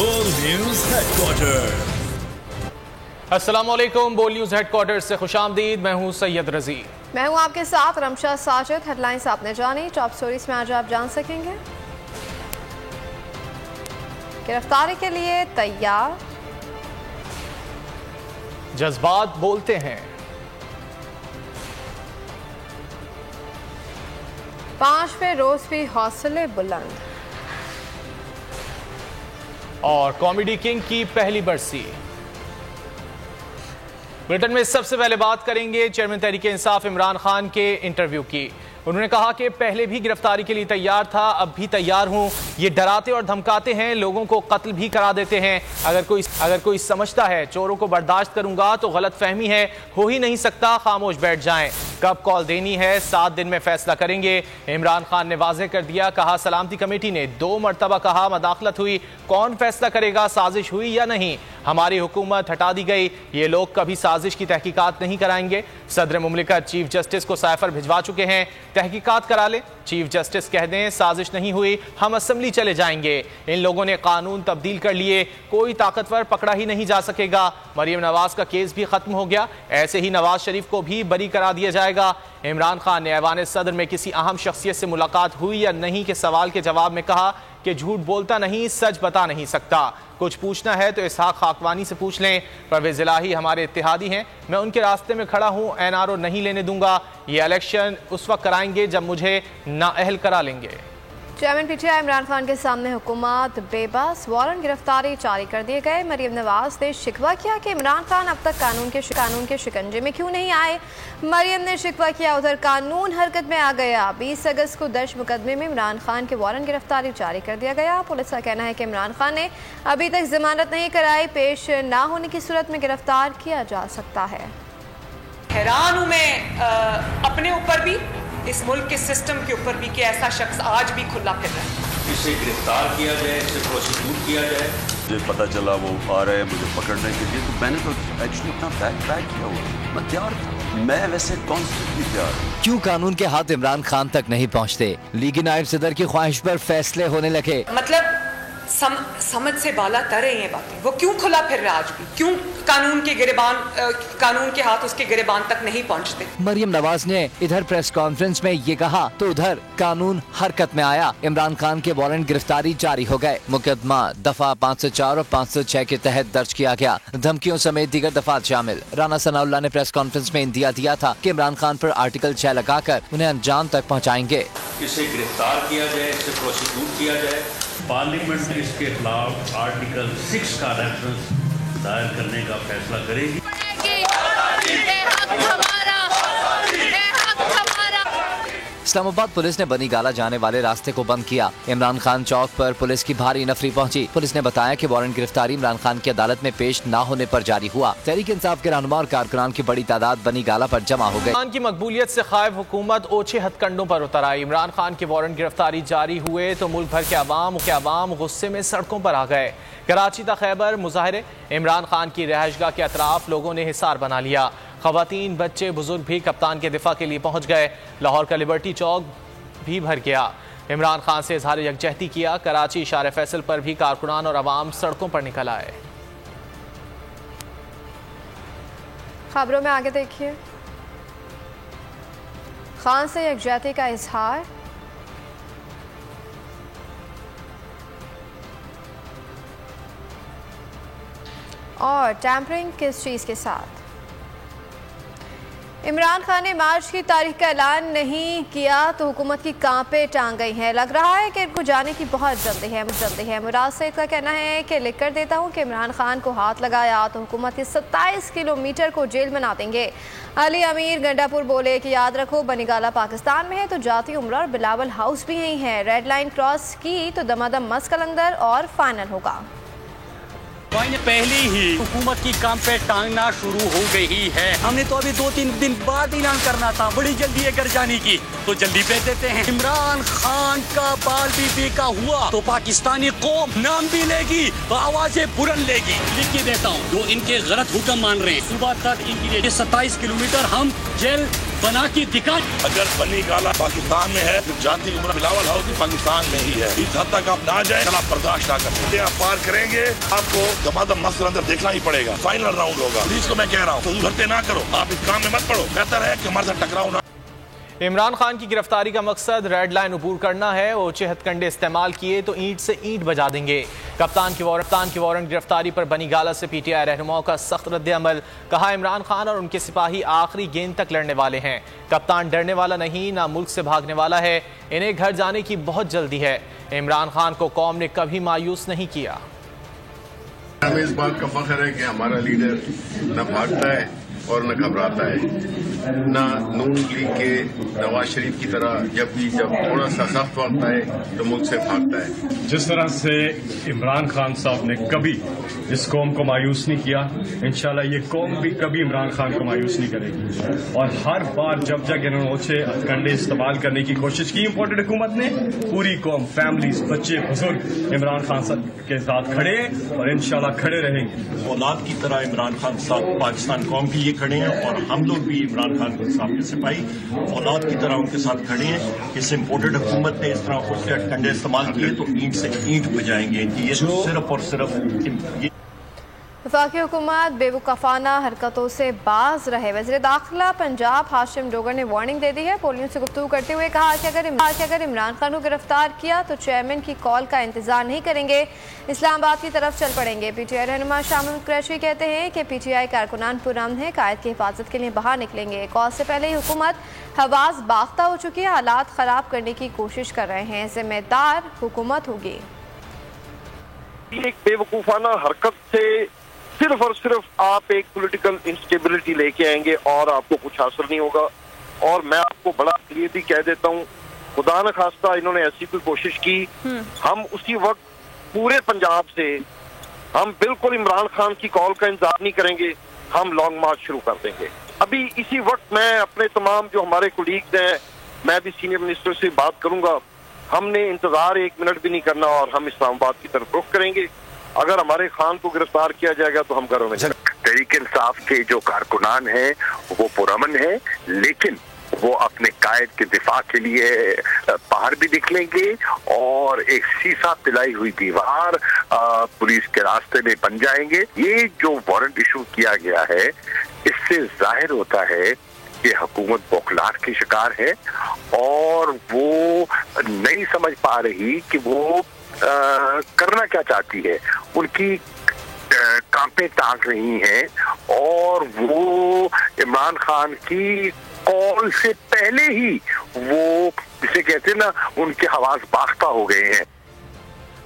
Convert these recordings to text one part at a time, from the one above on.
बोल news headquarter. अस्सलामुअलैकुम, बोल न्यूज हेडक्वार्टर से खुशामदीद। मैं हूं सैयद रजी। मैं हूं आपके साथ रमशा साजिद। हेडलाइंस आपने जानी, टॉप स्टोरीज में आज आप जान सकेंगे। गिरफ्तारी के लिए तैयार, जज्बात बोलते हैं। 5वें रोज भी हौसले बुलंद, और कॉमेडी किंग की पहली बरसी। ब्रिटेन में सबसे पहले बात करेंगे चेयरमैन तहरीक इंसाफ इमरान खान के इंटरव्यू की। उन्होंने कहा कि पहले भी गिरफ्तारी के लिए तैयार था, अब भी तैयार हूं। ये डराते और धमकाते हैं, लोगों को कत्ल भी करा देते हैं। अगर कोई समझता है चोरों को बर्दाश्त करूंगा तो गलत फहमी है, हो ही नहीं सकता, खामोश बैठ जाएं। कब कॉल देनी है 7 दिन में फैसला करेंगे। इमरान खान ने वाज़ेह कर दिया, कहा सलामती कमेटी ने 2 मरतबा कहा मदाखलत हुई, कौन फैसला करेगा साजिश हुई या नहीं। हमारी हुकूमत हटा दी गई, ये लोग कभी साजिश की तहकीकात नहीं कराएंगे। सदर मुमलिकत चीफ जस्टिस को साइफर भिजवा चुके हैं, तहकीकात करा ले। चीफ जस्टिस कह दें साजिश नहीं हुई, हम असेंबली चले जाएंगे। इन लोगों ने कानून तब्दील कर लिए, कोई ताकतवर पकड़ा ही नहीं जा सकेगा। मरियम नवाज का केस भी खत्म हो गया, ऐसे ही नवाज शरीफ को भी बरी करा दिया जाएगा। इमरान खान ने ऐवान सदर में किसी अहम शख्सियत से मुलाकात हुई या नहीं के सवाल के जवाब में कहा कि झूठ बोलता नहीं, सच बता नहीं सकता। कुछ पूछना है तो इसहाक खाकवानी से पूछ लें। परवेज इलाही हमारे इत्तेहादी हैं, मैं उनके रास्ते में खड़ा हूं, एनआरओ नहीं लेने दूंगा। ये इलेक्शन उस वक्त कराएंगे जब मुझे नाअहल करा लेंगे। चेयरमैन पीटीआई इमरान खान के सामने हुकूमत बेबस, वारंट गिरफ्तारी जारी कर दिए गए। मरियम नवाज ने शिकवा किया कि इमरान खान अब तक कानून के शिकंजे में क्यों नहीं आए। मरियम ने शिकवा किया, उधर कानून हरकत में आ गया। 20 अगस्त को दर्ज मुकदमे में इमरान खान के वारंट गिरफ्तारी जारी कर दिया गया। पुलिस का कहना है कि इमरान खान ने अभी तक जमानत नहीं कराई, पेश ना होने की सूरत में गिरफ्तार किया जा सकता है। हैरान हूँ मैं अपने ऊपर भी, इस मुल्क के सिस्टम के ऊपर भी, कि ऐसा शख्स आज भी खुला फिर रहा है। इसे गिरफ्तार किया जाए, इसे प्रोसिक्यूट किया जाए। मुझे पता चला वो आ रहे हैं मुझे पकड़ने के लिए, तो मैंने तो एक्चुअली अपना बैग पैक किया हुआ, मैं तैयार था। मैं वैसे कॉन्स्टेंटली तैयार। क्यों कानून के हाथ इमरान खान तक नहीं पहुँचते? लीगी नायब सदर की ख्वाहिश पर फैसले होने लगे। मतलब समझ से बाला तर रही हैं बातें। वो क्यों खुला फिर रहा आज भी? क्यों कानून के हाथ उसके गिरेबान तक नहीं पहुंचते? मरियम नवाज ने इधर प्रेस कॉन्फ्रेंस में ये कहा तो उधर कानून हरकत में आया। इमरान खान के वारंट गिरफ्तारी जारी हो गए। मुकदमा दफा 504 और 506 के तहत दर्ज किया गया। धमकियों समेत दीगर दफात शामिल। राना सनाउल्लाह ने प्रेस कॉन्फ्रेंस में इंदिया दिया था कि इमरान खान पर आर्टिकल 6 लगाकर उन्हें अंजाम तक पहुँचाएंगे। इसे गिरफ्तार किया जाए, इसे प्रोसिक्यूट किया जाए। पार्लियामेंट इसके खिलाफ आर्टिकल 6 का रेफरेंस दायर करने का फैसला करेगी। इस्लामाबाद पुलिस ने बनी गाला जाने वाले रास्ते को बंद किया। इमरान खान चौक पर पुलिस की भारी नफरी पहुंची। पुलिस ने बताया कि वारंट गिरफ्तारी इमरान खान की अदालत में पेश न होने पर जारी हुआ। तहरीक इंसाफ के रहनुमा और कारकुनान की बड़ी तादाद बनी गाला पर जमा हो गए। खान की मकबूलियत से खायब हुकूमत ओछे हथकंडों पर उतर आई। इमरान खान की वारंट गिरफ्तारी जारी हुए तो मुल्क भर के अवाम गुस्से में सड़कों पर आ गए। कराची तक खैबर मुजाहरे, इमरान खान की रिहाइशगाह के अतराफ लोगों ने हिसार बना लिया। खवातीन, बच्चे, बुजुर्ग भी कप्तान के दिफा के लिए पहुंच गए। लाहौर का लिबर्टी चौक भी भर गया। इमरान खान से इजहार यकजहती किया। कराची इशारे फैसल पर भी कारकुनान और अवाम सड़कों पर निकल आए। खबरों में आगे देखिए, खान से यकजहती का इजहार। और टैंपरिंग किस चीज के साथ? इमरान खान ने मार्च की तारीख का ऐलान नहीं किया तो हुकूमत की कांपे टांग गई हैं। लग रहा है कि इनको जाने की बहुत जल्दी है। मुराद सईद का कहना है कि लिख कर देता हूं कि इमरान खान को हाथ लगाया तो हुकूमत के 27 किलोमीटर को जेल बना देंगे। अली अमीर गंडापुर बोले कि याद रखो बनीगाला पाकिस्तान में है तो जाती उम्र और बिलावल हाउस भी यही है। रेड लाइन क्रॉस की तो दमादम मस्क कलंदर और फाइनल होगा। पहले ही हुकूमत की काम पे टांगना शुरू हो गई है। हमने तो अभी 2-3 दिन बाद ऐलान करना था, बड़ी जल्दी है घर जाने की, तो जल्दी भेज देते हैं। इमरान खान का बाल भी बेका हुआ तो पाकिस्तानी कौम नाम भी लेगी, आवाजें बुलंद लेगी। लिख के देता हूँ, जो इनके गलत हुक्म मान रहे हैं, सुबह तक इनकी 27 किलोमीटर हम जेल बना के दिखा। अगर बनी गाला पाकिस्तान में है तो जानती उम्र बिलावल हाउस पाकिस्तान में ही है। इस हद तक आप ना जाए, आप बर्दाश्त ना कर सकते। आप पार करेंगे, आपको दमादम मस्त अंदर देखना ही पड़ेगा। फाइनल राउंड होगा। पुलिस को मैं कह रहा हूँ तो भरते ना करो, आप इस काम में मत पड़ो। बेहतर है कि हमारे साथ टकराओ ना। इमरान खान की गिरफ्तारी का मकसद रेड लाइन अबूर करना है। ऊंचे हथकंडे इस्तेमाल किए तो ईंट से ईंट बजा देंगे। कप्तान की वारंट गिरफ्तारी पर बनी गाला से पीटीआई रहनुमाओं का सख्त रद्द-ए-अमल। कहा, इमरान खान और उनके सिपाही आखिरी गेंद तक लड़ने वाले हैं। कप्तान डरने वाला नहीं, ना मुल्क से भागने वाला है। इन्हें घर जाने की बहुत जल्दी है। इमरान खान को कौम ने कभी मायूस नहीं किया। हमें इस बात का फख्र है कि हमारा लीडर न भागता है और न घबराता है, ना नून लीग के नवाज शरीफ की तरह जब थोड़ा सा सख्त वक्त आए तो मुल्क से भागता है। जिस तरह से इमरान खान साहब ने कभी इस कौम को मायूस नहीं किया, इंशाल्लाह ये कौम भी कभी इमरान खान को मायूस नहीं करेगी। और हर बार जब इन्होंने ऊंचे हथकंडे इस्तेमाल करने की कोशिश की इम्पोर्टेड हुकूमत ने, पूरी कौम, फैमिलीज, बच्चे, बुजुर्ग इमरान खान साहब के साथ खड़े और इंशाल्लाह खड़े रहेंगे। औलाद की तरह इमरान खान साहब पाकिस्तान कौम के लिए खड़े हैं और हम लोग भी इमरान खान साहब के सिपाही औलाद की तरह उनके साथ खड़े हैं। इस इम्पोर्टेड हुकूमत ने इस तरह उसके हथकंडे इस्तेमाल किए तो ईंट से ईंट बजाएंगे। ये सिर्फ और सिर्फ वफाकी हुकूमत बेवकूफ़ाना हरकतों से बाज रहे। वज़ीर दाखिला पंजाब हाशिम डोगर ने वार्निंग दे दी है। पोलियो से गुफ्तगू करते हुए कहा कि अगर इमरान खान को गिरफ्तार किया तो चेयरमैन की कॉल का इंतजार नहीं करेंगे, इस्लामाबाद की तरफ चल पड़ेंगे। पीटीआई रहनुमा शामिल कुरैशी कहते हैं कि पीटीआई कारकुनान पुरअमन है, कायद की हिफाजत के लिए बाहर निकलेंगे। कॉल से पहले ही हुकूमत हवास बाख्ता हो चुकी है, हालात ख़राब करने की कोशिश कर रहे हैं। जिम्मेदार हुकूमत होगी। एक बेवकूफ़ाना हरकत से सिर्फ और सिर्फ आप एक पॉलिटिकल इंस्टेबिलिटी लेके आएंगे और आपको कुछ हासिल नहीं होगा। और मैं आपको बड़ा क्लियरली कह देता हूँ, खुदा न खास्ता इन्होंने ऐसी कोई कोशिश की, हम उसी वक्त पूरे पंजाब से हम बिल्कुल इमरान खान की कॉल का इंतजार नहीं करेंगे, हम लॉन्ग मार्च शुरू कर देंगे। अभी इसी वक्त मैं अपने तमाम जो हमारे कोलीग्स हैं, मैं भी सीनियर मिनिस्टर से बात करूंगा, हमने इंतजार 1 मिनट भी नहीं करना और हम इस्लामाबाद की तरफ रुख करेंगे। अगर हमारे खान को गिरफ्तार किया जाएगा तो हम घरों में तहरीक इंसाफ के जो कारकुनान हैं वो पुरअमन है, लेकिन वो अपने कायद के दिफा के लिए बाहर भी निकलेंगे और एक शीशा पिलाई हुई दीवार पुलिस के रास्ते में बन जाएंगे। ये जो वारंट इशू किया गया है, इससे जाहिर होता है कि हुकूमत बौखलाहट की शिकार है और वो नहीं समझ पा रही कि वो करना क्या चाहती है। उनकी कांपे ताक रही हैं और वो इमरान खान की कॉल से पहले ही वो जिसे कहते हैं ना, उनके हवास बाख्ता हो गए हैं।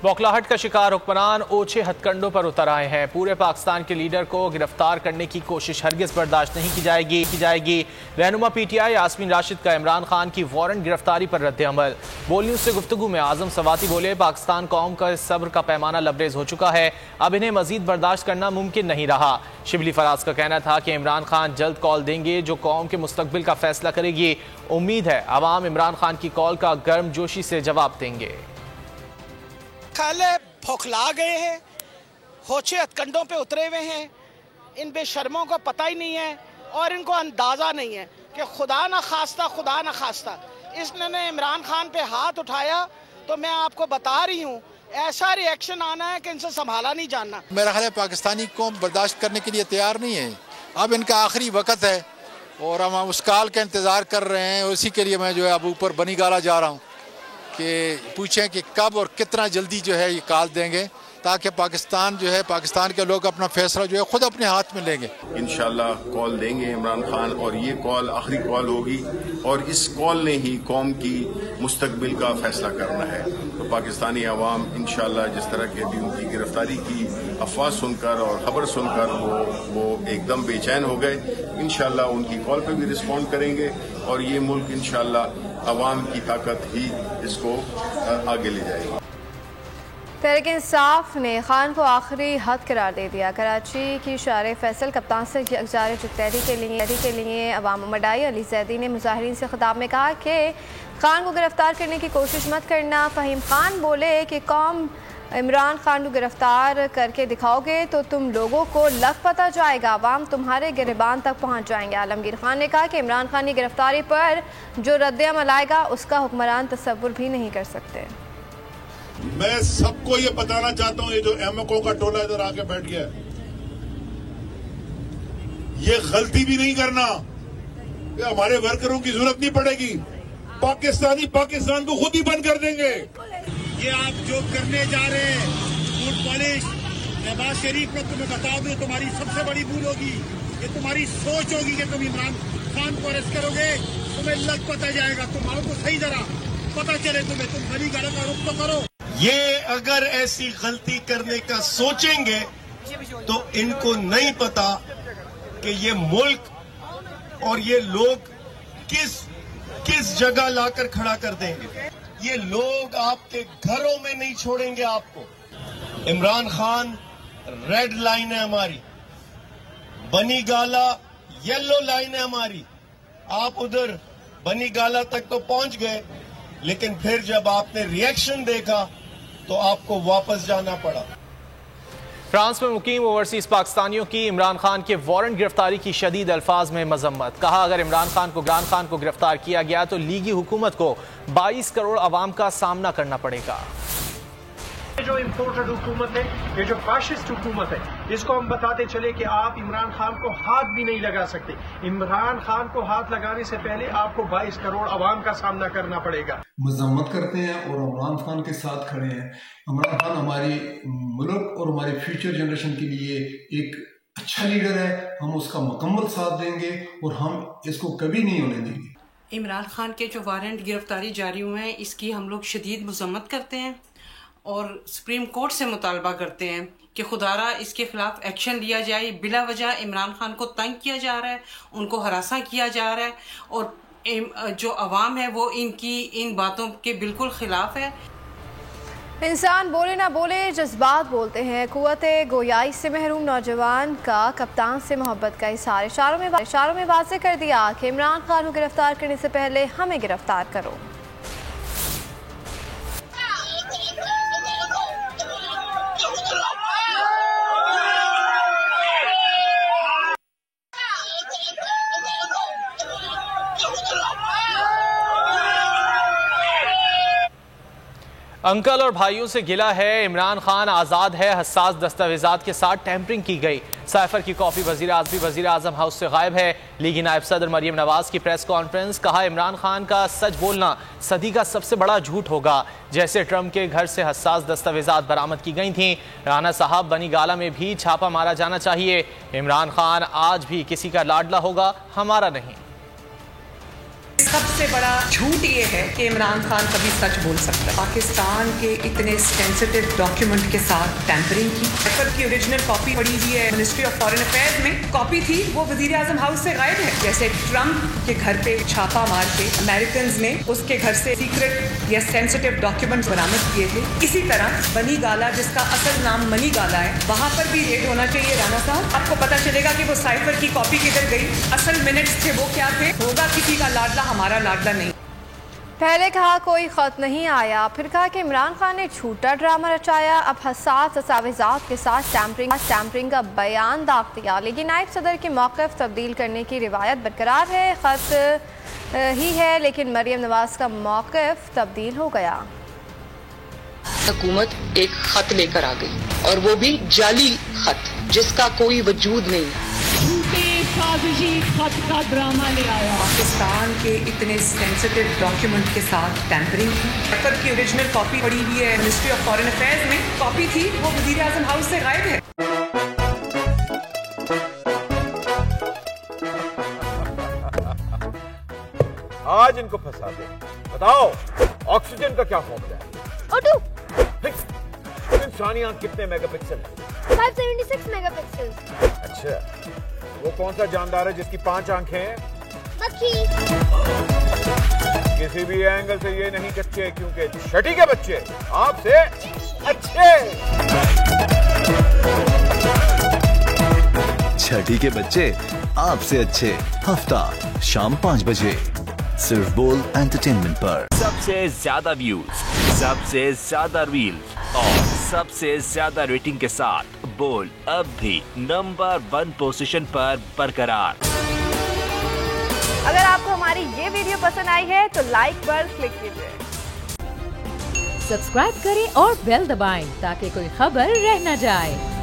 बौखलाहट का शिकार हुक्मरान ऊंचे हथकंडों पर उतर आए हैं। पूरे पाकिस्तान के लीडर को गिरफ्तार करने की कोशिश हरगिज बर्दाश्त नहीं की जाएगी। रहनुमा पीटीआई यास्मीन राशिद का इमरान खान की वारंट गिरफ्तारी पर रद्द-ए-अमल। बोल न्यूज से गुफ्तगू में आजम सवाती बोले, पाकिस्तान कौम का सब्र का पैमाना लबरेज हो चुका है, अब इन्हें मजीद बर्दाश्त करना मुमकिन नहीं रहा। शिबली फराज का कहना था कि इमरान खान जल्द कॉल देंगे जो कौम के मुस्तकबिल का फैसला करेगी। उम्मीद है अवाम इमरान खान की कॉल का गर्मजोशी से जवाब देंगे। खाले भौखला गए हैं, होचे हथकंडों पे उतरे हुए हैं। इन बेशर्मों को पता ही नहीं है और इनको अंदाज़ा नहीं है कि खुदा न खास्ता इसने इमरान खान पे हाथ उठाया तो मैं आपको बता रही हूँ ऐसा रिएक्शन आना है कि इनसे संभाला नहीं जाना। मेरा ख्याल है पाकिस्तानी कौम बर्दाश्त करने के लिए तैयार नहीं है। अब इनका आखिरी वक्त है और हम उस कॉल का इंतज़ार कर रहे हैं। उसी के लिए मैं जो है अब ऊपर बनी गाला जा रहा हूँ कि पूछें कि कब और कितना जल्दी जो है ये कॉल देंगे, ताकि पाकिस्तान जो है, पाकिस्तान के लोग अपना फैसला जो है खुद अपने हाथ में लेंगे। इंशाल्लाह कॉल देंगे इमरान खान और ये कॉल आखिरी कॉल होगी और इस कॉल ने ही कौम की मुस्तकबिल का फैसला करना है। तो पाकिस्तानी अवाम इंशाल्लाह जिस तरह की अभी उनकी गिरफ्तारी की अफवाह सुनकर और खबर सुनकर वो एकदम बेचैन हो गए, इंशाल्लाह उनकी कॉल पे भी रिस्पॉन्ड करेंगे और ये मुल्क इंशाल्लाह अवाम की ताकत ही इसको आगे ले जाएगी। तहरीक इंसाफ ने खान को आखिरी हद करार दे दिया। कराची की शार फैसल कप्तान से जारी जुगतैरी के लिए अवाम मडाई अली जैदी ने मुजाहिरीन से खिताब में कहा कि खान को गिरफ्तार करने की कोशिश मत करना। फ़हीम खान बोले कि कौम इमरान खान को गिरफ्तार करके दिखाओगे तो तुम लोगों को लग पता जाएगा, अवाम तुम्हारे गिरबान तक पहुंच जाएंगे। आलमगीर खान ने कहा कि इमरान खान की गिरफ्तारी पर जो रद्द-ए-अमल आएगा उसका हुक्मरान तसव्वुर भी नहीं कर सकते। मैं सबको ये बताना चाहता हूँ, ये जो एमओ का टोला इधर आके बैठ गया, ये गलती भी नहीं करना, ये हमारे वर्करों की जरूरत नहीं पड़ेगी, पाकिस्तानी पाकिस्तान को खुद ही बंद कर देंगे। ये आप जो करने जा रहे हैं बूट पॉलिश, नवाज शरीफ को तुम्हें बता दो तुम्हारी सबसे बड़ी भूल होगी, ये तुम्हारी सोच होगी कि तुम इमरान खान को अरेस्ट करोगे, तुम्हें लग पता जाएगा, तुम आओ तो सही जरा पता चले तुम्हें, तुम बड़ी गाड़ी का रुख तो करो। ये अगर ऐसी गलती करने का सोचेंगे तो इनको नहीं पता कि ये मुल्क और ये लोग किस जगह लाकर खड़ा कर देंगे। ये लोग आपके घरों में नहीं छोड़ेंगे आपको। इमरान खान रेड लाइन है हमारी, बनी गाला येलो लाइन है हमारी। आप उधर बनी गाला तक तो पहुंच गए, लेकिन फिर जब आपने रिएक्शन देखा तो आपको वापस जाना पड़ा। फ्रांस में मुकीम ओवरसीज पाकिस्तानियों की इमरान खान के वारंट गिरफ्तारी की शदीद अल्फाज में मजम्मत। कहा, अगर इमरान खान को गिरफ्तार किया गया तो लीगी हुकूमत को 22 करोड़ अवाम का सामना करना पड़ेगा। ये जो इम्पोर्टेड हुकूमत है, ये जो फाशिस्ट हुकूमत है, इसको हम बताते चले कि आप इमरान खान को हाथ भी नहीं लगा सकते। इमरान खान को हाथ लगाने से पहले आपको 22 करोड़ अवाम का सामना करना पड़ेगा। मजम्मत करते हैं और इमरान खान के साथ खड़े हैं। इमरान खान हमारी मुल्क और हमारे फ्यूचर जनरेशन के लिए एक अच्छा लीडर है, हम उसका मुकम्मल साथ देंगे और हम इसको कभी नहीं होने देंगे। इमरान खान के जो वारंट गिरफ्तारी जारी हुए हैं, इसकी हम लोग शदीद मजम्मत करते हैं और सुप्रीम कोर्ट से मुतालबा करते हैं कि खुदारा इसके खिलाफ एक्शन लिया जाए। बिला वजह इमरान खान को तंग किया जा रहा है, उनको हरासा किया जा रहा है और जो अवाम है वो इनकी इन बातों के बिल्कुल खिलाफ है। इंसान बोले ना बोले जज्बात बोलते हैं। कुव्वते गोयाई से महरूम नौजवान का कप्तान से मोहब्बत का इशारा इशारों में वाज़ेह कर दिया कि इमरान खान को गिरफ्तार करने से पहले हमें गिरफ्तार करो। अंकल और भाइयों से गिला है, इमरान खान आज़ाद है, हसास दस्तावेजात के साथ टैंपरिंग की गई। साइफर की कॉपी वज़ीर आज़म हाउस से गायब है। लीगी नायब सदर मरियम नवाज की प्रेस कॉन्फ्रेंस। कहा, इमरान खान का सच बोलना सदी का सबसे बड़ा झूठ होगा। जैसे ट्रंप के घर से हसास दस्तावेजात बरामद की गई थी, राना साहब बनी गाला में भी छापा मारा जाना चाहिए। इमरान खान आज भी किसी का लाडला होगा, हमारा नहीं। सबसे बड़ा झूठ ये है कि इमरान खान कभी सच बोल सकता है। पाकिस्तान के इतने सेंसिटिव डॉक्यूमेंट के साथ टैंपरिंग की। पेपर की ओरिजिनल कॉपी पड़ी हुई है मिनिस्ट्री ऑफ फॉरेन अफेयर्स में, कॉपी थी वो वज़ीर आज़म हाउस से गायब है। जैसे ट्रंप के घर पे छापा मार के अमेरिकन ने उसके घर से सीक्रेट या सेंसिटिव डॉक्यूमेंट बरामद किए थे, इसी तरह बनी गाला, जिसका असल नाम मनी गाला है, वहाँ पर भी रेड होना चाहिए। राना साहब, आपको पता चलेगा कि वो साइफर की कॉपी किधर गई, असल मिनट्स थे वो क्या थे। होगा किसी का लाडला, हमारा लाडला नहीं। पहले कहा कोई खत नहीं आया, फिर कहा कि इमरान खान ने झूठा ड्रामा रचाया। अब हसास दस्तावेजात के साथ टैंपरिंग का बयान दाग दिया। लेकिन नायब सदर के मौक़िफ़ तब्दील करने की रिवायत बरकरार है। खत ही है लेकिन मरियम नवाज का मौक़िफ़ तब्दील हो गया। हुकूमत एक खत लेकर आ गई और वो भी जाली खत जिसका कोई वजूद नहीं। साजिशी खत का ड्रामा ले आया। पाकिस्तान के इतने सेंसिटिव डॉक्यूमेंट के साथ टैंपरिंग की। पेपर की ओरिजिनल कॉपी पड़ी हुई है मिनिस्ट्री ऑफ फॉरेन अफेयर्स में, कॉपी थी वो वज़ीर आज़म हाउस से गायब है। आज इनको फंसा दे। बताओ ऑक्सीजन का क्या फॉर्मूला है? O2। इंसानी आंख कितने मेगापिक्सल है? 576 मेगापिक्सल। अच्छा, वो कौन सा जानदार है जिसकी 5 आंखें हैं? मक्खी। किसी भी एंगल से ये नहीं कच्चे, क्योंकि छठी के बच्चे आपसे अच्छे। छठी के बच्चे आपसे अच्छे, हफ्ता शाम 5 बजे। सिर्फ बोल एंटरटेनमेंट पर। सबसे ज्यादा व्यूज, सबसे ज्यादा रील्स और सबसे ज्यादा रेटिंग के साथ बोल अब भी नंबर 1 पोजीशन पर बरकरार। अगर आपको हमारी ये वीडियो पसंद आई है तो लाइक पर क्लिक कीजिए, सब्सक्राइब करें और बेल दबाएं ताकि कोई खबर रह न जाए।